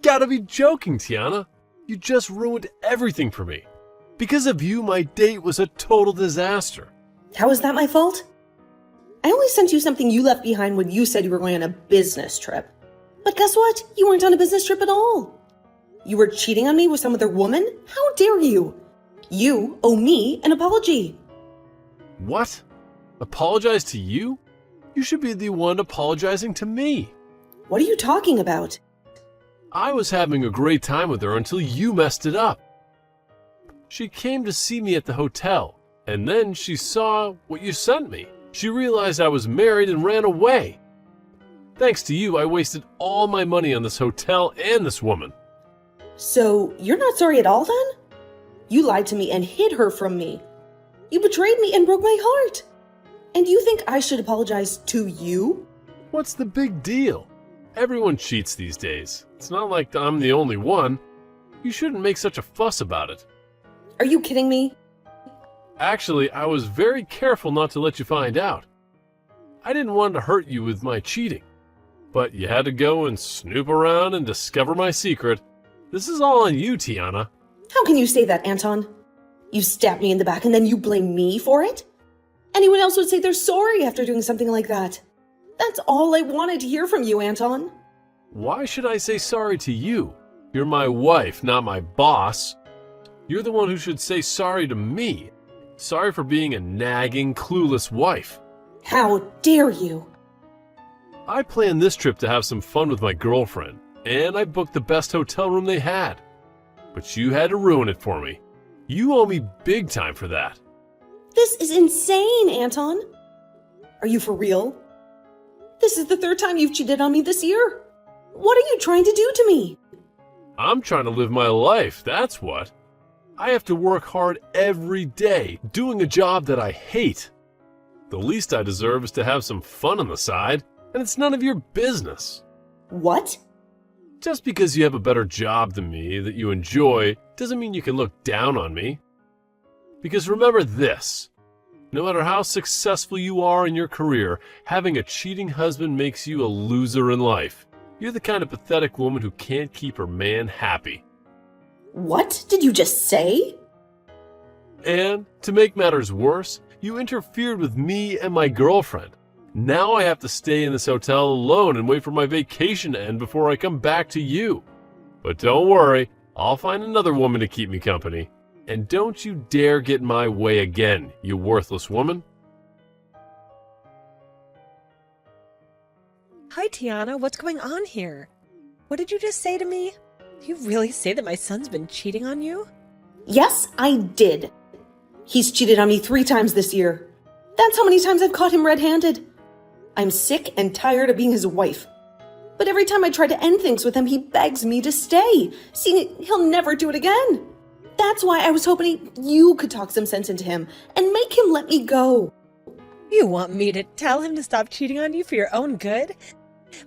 gotta be joking, Tiana. You just ruined everything for me. Because of you, my date was a total disaster. How is that my fault? I only sent you something you left behind when you said you were going on a business trip. But guess what? You weren't on a business trip at all. You were cheating on me with some other woman? How dare you? You owe me an apology. What? Apologize to you? You should be the one apologizing to me. What are you talking about? I was having a great time with her until you messed it up. She came to see me at the hotel, and then she saw what you sent me. She realized I was married and ran away. Thanks to you, I wasted all my money on this hotel and this woman. So, you're not sorry at all then? You lied to me and hid her from me. You betrayed me and broke my heart. And you think I should apologize to you? What's the big deal? Everyone cheats these days. It's not like I'm the only one. You shouldn't make such a fuss about it. Are you kidding me? Actually, I was very careful not to let you find out. I didn't want to hurt you with my cheating. But you had to go and snoop around and discover my secret. This is all on you, Tiana. How can you say that, Anton? You stabbed me in the back and then you blame me for it? Anyone else would say they're sorry after doing something like that. That's all I wanted to hear from you, Anton. Why should I say sorry to you? You're my wife, not my boss. You're the one who should say sorry to me. Sorry for being a nagging, clueless wife. How dare you? I planned this trip to have some fun with my girlfriend, and I booked the best hotel room they had. But you had to ruin it for me. You owe me big time for that. This is insane, Anton. Are you for real? This is the third time you've cheated on me this year. What are you trying to do to me? I'm trying to live my life, that's what. I have to work hard every day, doing a job that I hate. The least I deserve is to have some fun on the side, and it's none of your business. What? Just because you have a better job than me that you enjoy doesn't mean you can look down on me. Because remember this, no matter how successful you are in your career, having a cheating husband makes you a loser in life. You're the kind of pathetic woman who can't keep her man happy. What did you just say? And, to make matters worse, you interfered with me and my girlfriend. Now I have to stay in this hotel alone and wait for my vacation to end before I come back to you. But don't worry, I'll find another woman to keep me company. And don't you dare get in my way again, you worthless woman. Hi, Tiana. What's going on here? What did you just say to me? You really say that my son's been cheating on you? Yes, I did. He's cheated on me 3 times this year. That's how many times I've caught him red-handed. I'm sick and tired of being his wife. But every time I try to end things with him, he begs me to stay. See, he'll never do it again. That's why I was hoping you could talk some sense into him and make him let me go. You want me to tell him to stop cheating on you for your own good?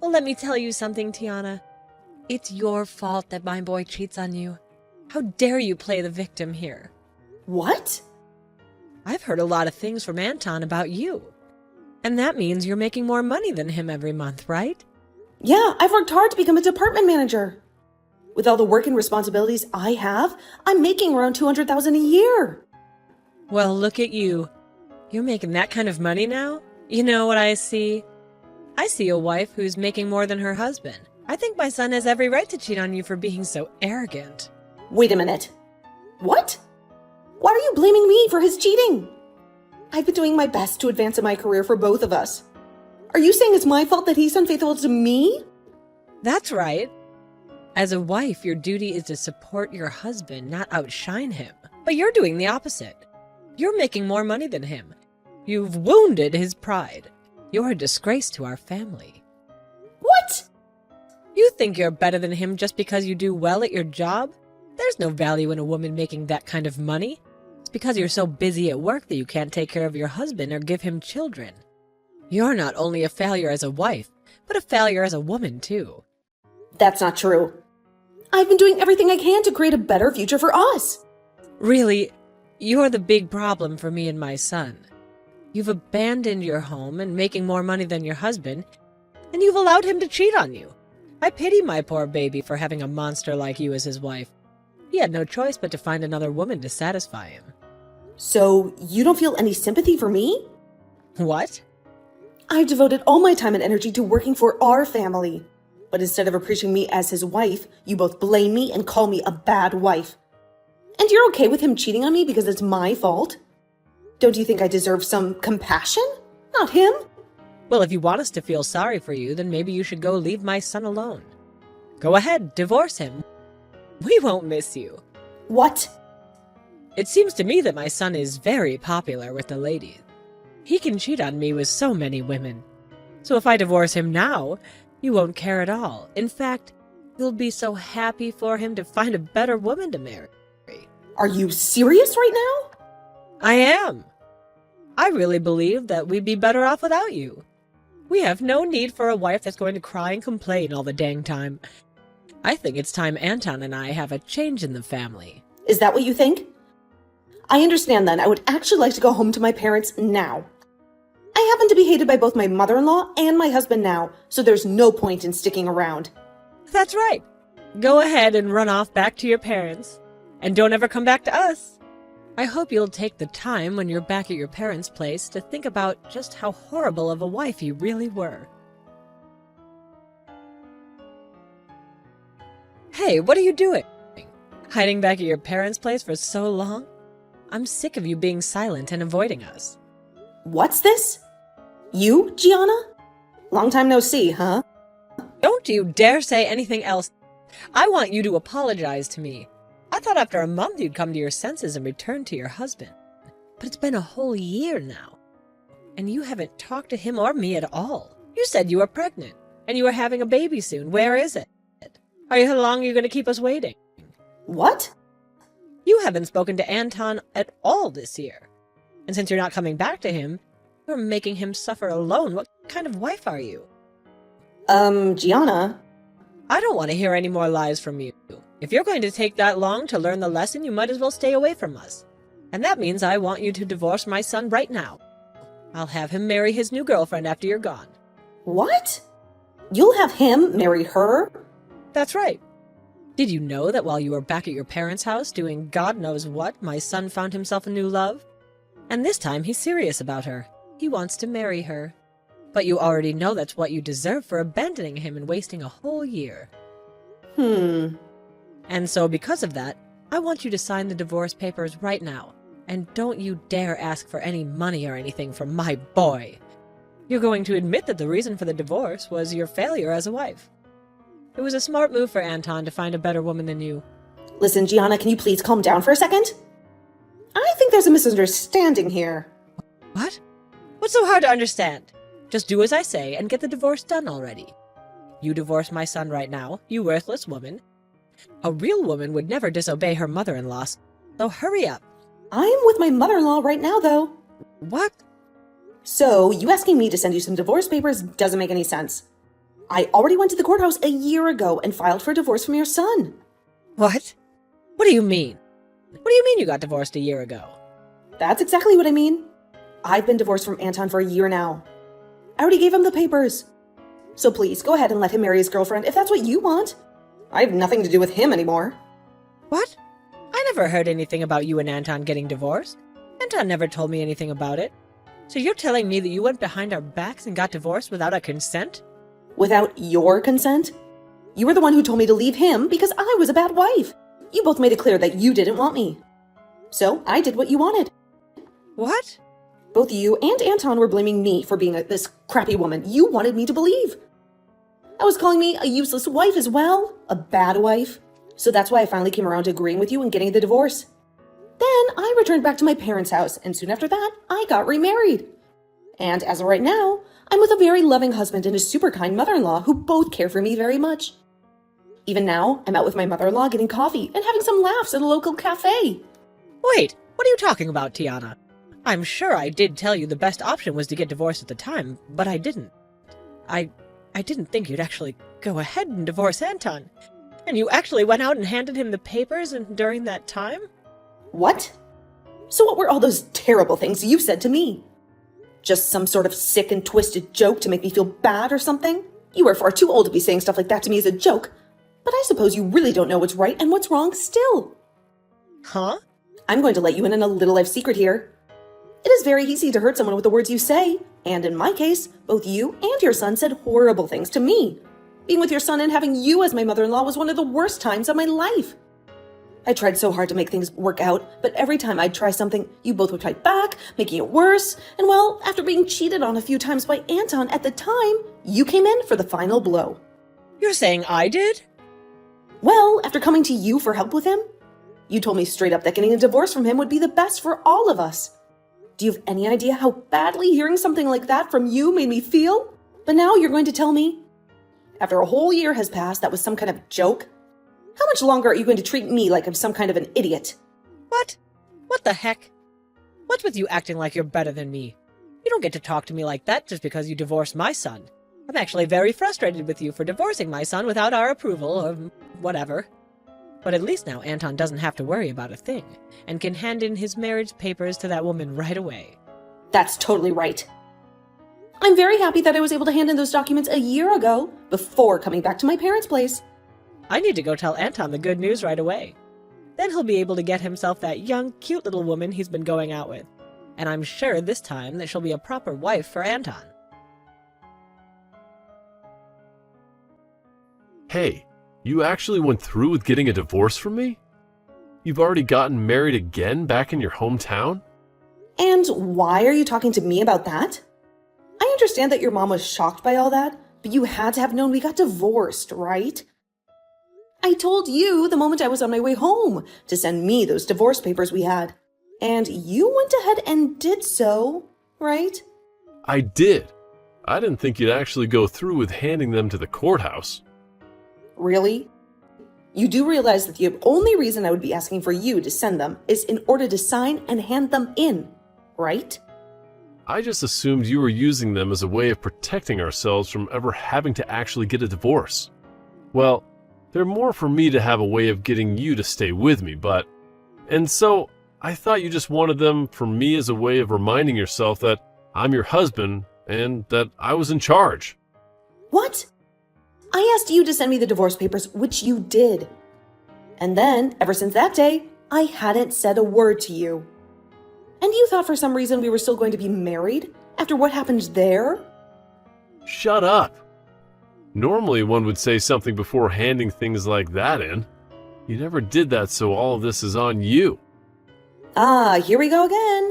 Well, let me tell you something, Tiana. It's your fault that my boy cheats on you. How dare you play the victim here? What? I've heard a lot of things from Anton about you. And that means you're making more money than him every month, right? Yeah, I've worked hard to become a department manager. With all the work and responsibilities I have, I'm making around $200,000 a year. Well, look at you. You're making that kind of money now? You know what I see? I see a wife who's making more than her husband. I think my son has every right to cheat on you for being so arrogant. Wait a minute. What? Why are you blaming me for his cheating? I've been doing my best to advance in my career for both of us. Are you saying it's my fault that he's unfaithful to me? That's right. As a wife, your duty is to support your husband, not outshine him. But you're doing the opposite. You're making more money than him. You've wounded his pride. You're a disgrace to our family. What? You think you're better than him just because you do well at your job? There's no value in a woman making that kind of money. It's because you're so busy at work that you can't take care of your husband or give him children. You're not only a failure as a wife, but a failure as a woman, too. That's not true. I've been doing everything I can to create a better future for us. Really, you're the big problem for me and my son. You've abandoned your home and making more money than your husband, and you've allowed him to cheat on you. I pity my poor baby for having a monster like you as his wife. He had no choice but to find another woman to satisfy him. So, you don't feel any sympathy for me? What? I've devoted all my time and energy to working for our family. But instead of appreciating me as his wife, you both blame me and call me a bad wife. And you're okay with him cheating on me because it's my fault? Don't you think I deserve some compassion? Not him. Well, if you want us to feel sorry for you, then maybe you should go leave my son alone. Go ahead, divorce him. We won't miss you. What? It seems to me that my son is very popular with the ladies. He can cheat on me with so many women. So if I divorce him now, you won't care at all. In fact, you'll be so happy for him to find a better woman to marry. Are you serious right now? I am. I really believe that we'd be better off without you. We have no need for a wife that's going to cry and complain all the dang time. I think it's time Anton and I have a change in the family. Is that what you think? I understand then. I would actually like to go home to my parents now. I happen to be hated by both my mother-in-law and my husband now, so there's no point in sticking around. That's right. Go ahead and run off back to your parents. And don't ever come back to us. I hope you'll take the time when you're back at your parents' place to think about just how horrible of a wife you really were. Hey, what are you doing? Hiding back at your parents' place for so long? I'm sick of you being silent and avoiding us. What's this? You, Gianna? Long time no see, huh? Don't you dare say anything else. I want you to apologize to me. I thought after a month you'd come to your senses and return to your husband. But it's been a whole year now. And you haven't talked to him or me at all. You said you were pregnant, and you were having a baby soon. Where is it? How long are you going to keep us waiting? What? You haven't spoken to Anton at all this year. And since you're not coming back to him, you're making him suffer alone. What kind of wife are you? Gianna? I don't want to hear any more lies from you. If you're going to take that long to learn the lesson, you might as well stay away from us. And that means I want you to divorce my son right now. I'll have him marry his new girlfriend after you're gone. What? You'll have him marry her? That's right. Did you know that while you were back at your parents' house doing God knows what, my son found himself a new love? And this time he's serious about her. He wants to marry her. But you already know that's what you deserve for abandoning him and wasting a whole year. And so because of that, I want you to sign the divorce papers right now. And don't you dare ask for any money or anything from my boy. You're going to admit that the reason for the divorce was your failure as a wife. It was a smart move for Anton to find a better woman than you. Listen, Gianna, can you please calm down for a second? I think there's a misunderstanding here. What? What's so hard to understand? Just do as I say and get the divorce done already. You divorce my son right now, you worthless woman. A real woman would never disobey her mother-in-law, so hurry up. I'm with my mother-in-law right now, though. What? So, you asking me to send you some divorce papers doesn't make any sense. I already went to the courthouse a year ago and filed for a divorce from your son. What? What do you mean? What do you mean you got divorced a year ago? That's exactly what I mean. I've been divorced from Anton for a year now. I already gave him the papers. So please, go ahead and let him marry his girlfriend if that's what you want. I have nothing to do with him anymore. What? I never heard anything about you and Anton getting divorced. Anton never told me anything about it. So you're telling me that you went behind our backs and got divorced without our consent? Without your consent? You were the one who told me to leave him because I was a bad wife. You both made it clear that you didn't want me. So I did what you wanted. What? Both you and Anton were blaming me for being this crappy woman you wanted me to believe. I was calling me a useless wife as well, a bad wife. So that's why I finally came around to agreeing with you and getting the divorce. Then I returned back to my parents' house, and soon after that, I got remarried. And as of right now, I'm with a very loving husband and a super kind mother-in-law who both care for me very much. Even now, I'm out with my mother-in-law getting coffee and having some laughs at a local cafe. Wait, what are you talking about, Tiana? I'm sure I did tell you the best option was to get divorced at the time, but I didn't. I didn't think you'd actually go ahead and divorce Anton. And you actually went out and handed him the papers during that time? What? So what were all those terrible things you said to me? Just some sort of sick and twisted joke to make me feel bad or something? You are far too old to be saying stuff like that to me as a joke, but I suppose you really don't know what's right and what's wrong still. Huh? I'm going to let you in on a little life secret here. It is very easy to hurt someone with the words you say, and in my case, both you and your son said horrible things to me. Being with your son and having you as my mother-in-law was one of the worst times of my life. I tried so hard to make things work out, but every time I'd try something, you both would fight back, making it worse. And well, after being cheated on a few times by Anton at the time, you came in for the final blow. You're saying I did? Well, after coming to you for help with him, you told me straight up that getting a divorce from him would be the best for all of us. Do you have any idea how badly hearing something like that from you made me feel? But now you're going to tell me, after a whole year has passed, that was some kind of joke? How much longer are you going to treat me like I'm some kind of an idiot? What? What the heck? What's with you acting like you're better than me? You don't get to talk to me like that just because you divorced my son. I'm actually very frustrated with you for divorcing my son without our approval or whatever. But at least now Anton doesn't have to worry about a thing and can hand in his marriage papers to that woman right away. That's totally right. I'm very happy that I was able to hand in those documents a year ago, before coming back to my parents' place. I need to go tell Anton the good news right away. Then he'll be able to get himself that young, cute little woman he's been going out with. And I'm sure this time that she'll be a proper wife for Anton. Hey, you actually went through with getting a divorce from me? You've already gotten married again back in your hometown? And why are you talking to me about that? I understand that your mom was shocked by all that, but you had to have known we got divorced, right? I told you the moment I was on my way home to send me those divorce papers we had. And you went ahead and did so, right? I did. I didn't think you'd actually go through with handing them to the courthouse. Really? You do realize that the only reason I would be asking for you to send them is in order to sign and hand them in, right? I just assumed you were using them as a way of protecting ourselves from ever having to actually get a divorce. Well, they're more for me to have a way of getting you to stay with me, but... And so, I thought you just wanted them for me as a way of reminding yourself that I'm your husband and that I was in charge. What? I asked you to send me the divorce papers, which you did. And then, ever since that day, I hadn't said a word to you. And you thought for some reason we were still going to be married after what happened there? Shut up. Normally one would say something before handing things like that in. You never did that, so all of this is on you. Ah, here we go again.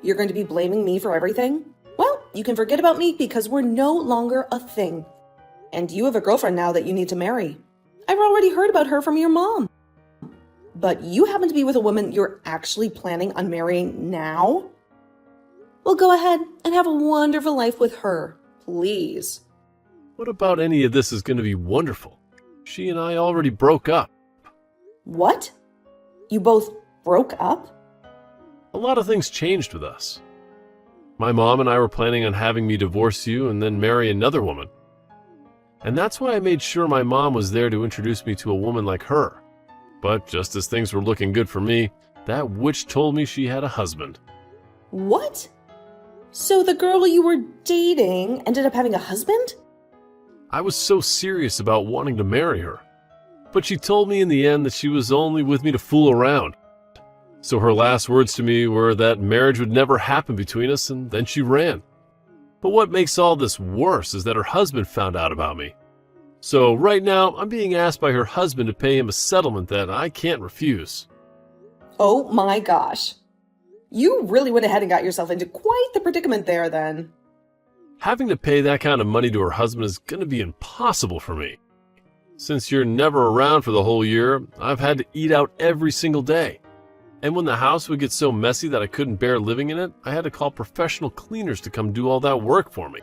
You're going to be blaming me for everything? Well, you can forget about me because we're no longer a thing. And you have a girlfriend now that you need to marry. I've already heard about her from your mom. But you happen to be with a woman you're actually planning on marrying now? Well, go ahead and have a wonderful life with her, please. What about any of this is going to be wonderful? She and I already broke up. What? You both broke up? A lot of things changed with us. My mom and I were planning on having me divorce you and then marry another woman. And that's why I made sure my mom was there to introduce me to a woman like her. But just as things were looking good for me, that witch told me she had a husband. What? So the girl you were dating ended up having a husband? I was so serious about wanting to marry her. But she told me in the end that she was only with me to fool around. So her last words to me were that marriage would never happen between us, and then she ran. But what makes all this worse is that her husband found out about me. So right now, I'm being asked by her husband to pay him a settlement that I can't refuse. Oh my gosh. You really went ahead and got yourself into quite the predicament there then. Having to pay that kind of money to her husband is going to be impossible for me. Since you're never around for the whole year, I've had to eat out every single day. And when the house would get so messy that I couldn't bear living in it, I had to call professional cleaners to come do all that work for me.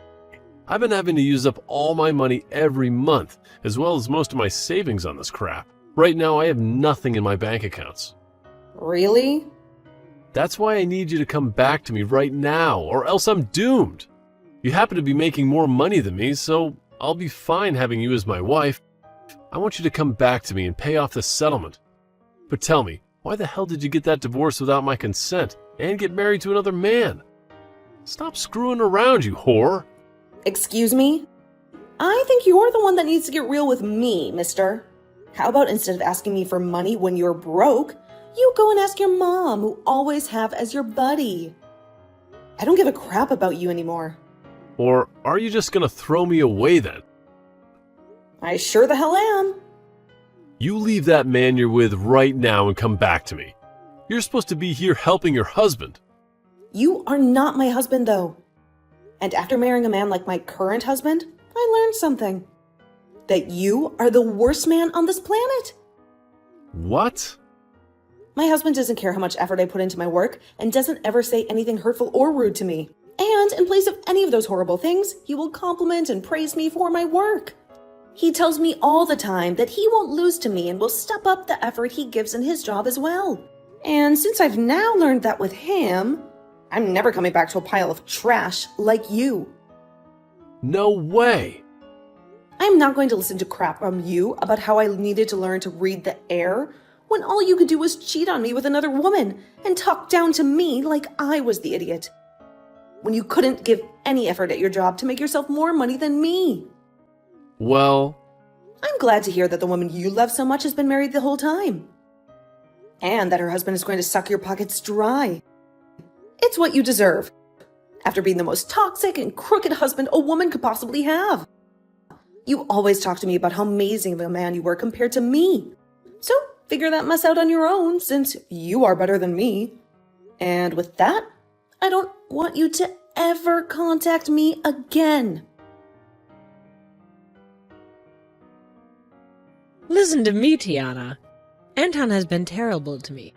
I've been having to use up all my money every month, as well as most of my savings on this crap. Right now, I have nothing in my bank accounts. Really? That's why I need you to come back to me right now, or else I'm doomed. You happen to be making more money than me, so I'll be fine having you as my wife. I want you to come back to me and pay off this settlement. But tell me, why the hell did you get that divorce without my consent and get married to another man? Stop screwing around, you whore. Excuse me? I think you're the one that needs to get real with me, mister. How about instead of asking me for money when you're broke, you go and ask your mom, who always have as your buddy. I don't give a crap about you anymore. Or are you just gonna throw me away then? I sure the hell am. You leave that man you're with right now and come back to me. You're supposed to be here helping your husband. You are not my husband, though. And after marrying a man like my current husband, I learned something. That you are the worst man on this planet. What? My husband doesn't care how much effort I put into my work and doesn't ever say anything hurtful or rude to me. And in place of any of those horrible things, he will compliment and praise me for my work. He tells me all the time that he won't lose to me and will step up the effort he gives in his job as well. And since I've now learned that with him, I'm never coming back to a pile of trash like you. No way. I'm not going to listen to crap from you about how I needed to learn to read the air when all you could do was cheat on me with another woman and talk down to me like I was the idiot. When you couldn't give any effort at your job to make yourself more money than me. Well, I'm glad to hear that the woman you love so much has been married the whole time. And that her husband is going to suck your pockets dry. It's what you deserve. After being the most toxic and crooked husband a woman could possibly have. You always talk to me about how amazing of a man you were compared to me. So figure that mess out on your own, since you are better than me. And with that, I don't want you to ever contact me again. Listen to me, Tiana. Anton has been terrible to me.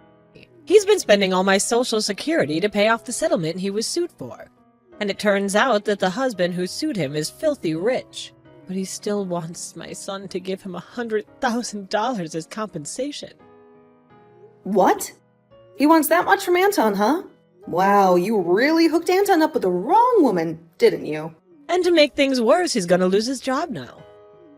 He's been spending all my social security to pay off the settlement he was sued for. And it turns out that the husband who sued him is filthy rich. But he still wants my son to give him $100,000 as compensation. What? He wants that much from Anton, huh? Wow, you really hooked Anton up with the wrong woman, didn't you? And to make things worse, he's gonna lose his job now.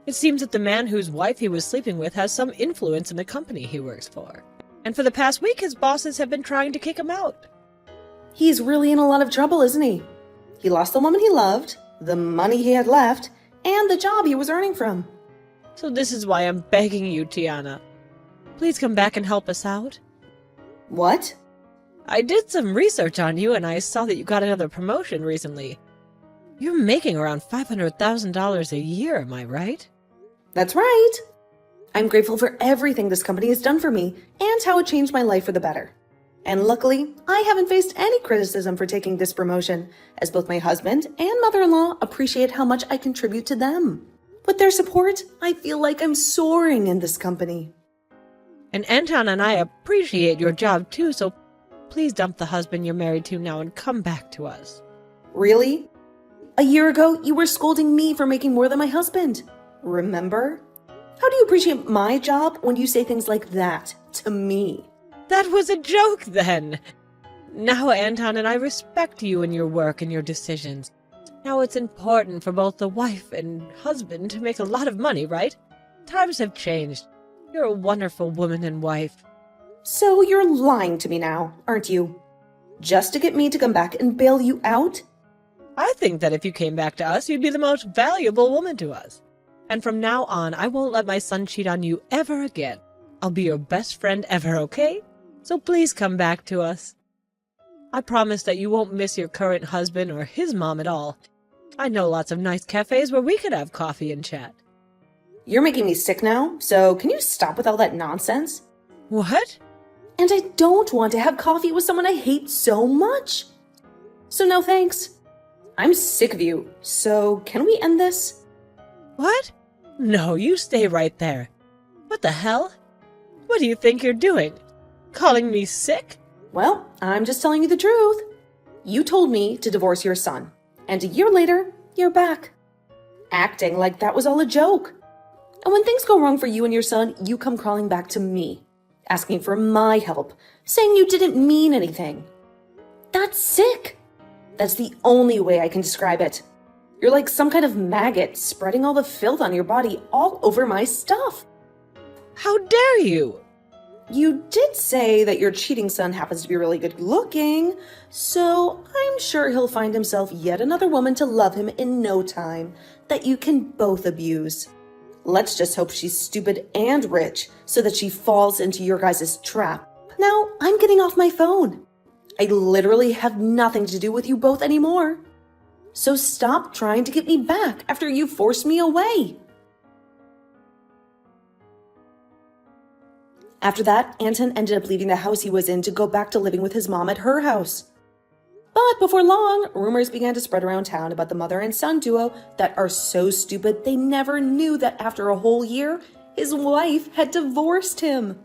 It seems that the man whose wife he was sleeping with has some influence in the company he works for. And for the past week, his bosses have been trying to kick him out. He's really in a lot of trouble, isn't he? He lost the woman he loved, the money he had left, and the job he was earning from. So this is why I'm begging you, Tiana. Please come back and help us out. What? I did some research on you and I saw that you got another promotion recently. You're making around $500,000 a year, am I right? That's right. I'm grateful for everything this company has done for me and how it changed my life for the better. And luckily, I haven't faced any criticism for taking this promotion, as both my husband and mother-in-law appreciate how much I contribute to them. With their support, I feel like I'm soaring in this company. And Anton and I appreciate your job too, so please dump the husband you're married to now and come back to us. Really? A year ago, you were scolding me for making more than my husband. Remember? How do you appreciate my job when you say things like that to me? That was a joke then. Now Anton and I respect you and your work and your decisions. Now it's important for both the wife and husband to make a lot of money, right? Times have changed. You're a wonderful woman and wife. So you're lying to me now, aren't you? Just to get me to come back and bail you out? I think that if you came back to us, you'd be the most valuable woman to us. And from now on, I won't let my son cheat on you ever again. I'll be your best friend ever, okay? So please come back to us. I promise that you won't miss your current husband or his mom at all. I know lots of nice cafes where we could have coffee and chat. You're making me sick now, so can you stop with all that nonsense? What? And I don't want to have coffee with someone I hate so much. So no thanks. I'm sick of you, so can we end this? What? No, you stay right there. What the hell? What do you think you're doing? Calling me sick? Well, I'm just telling you the truth. You told me to divorce your son, and a year later, you're back. Acting like that was all a joke. And when things go wrong for you and your son, you come crawling back to me, asking for my help, saying you didn't mean anything. That's sick. That's the only way I can describe it. You're like some kind of maggot spreading all the filth on your body all over my stuff. How dare you? You did say that your cheating son happens to be really good looking, so I'm sure he'll find himself yet another woman to love him in no time, that you can both abuse. Let's just hope she's stupid and rich so that she falls into your guys' trap. Now, I'm getting off my phone. I literally have nothing to do with you both anymore. So stop trying to get me back after you forced me away. After that, Anton ended up leaving the house he was in to go back to living with his mom at her house. But before long, rumors began to spread around town about the mother and son duo that are so stupid they never knew that after a whole year, his wife had divorced him.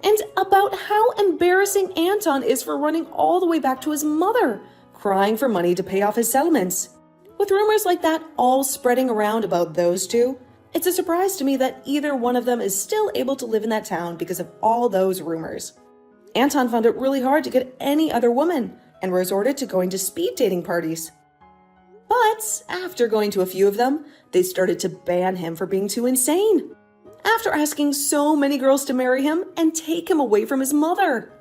And about how embarrassing Anton is for running all the way back to his mother, crying for money to pay off his settlements. With rumors like that all spreading around about those two, it's a surprise to me that either one of them is still able to live in that town because of all those rumors. Anton found it really hard to get any other woman and resorted to going to speed dating parties. But after going to a few of them, they started to ban him for being too insane. After asking so many girls to marry him and take him away from his mother.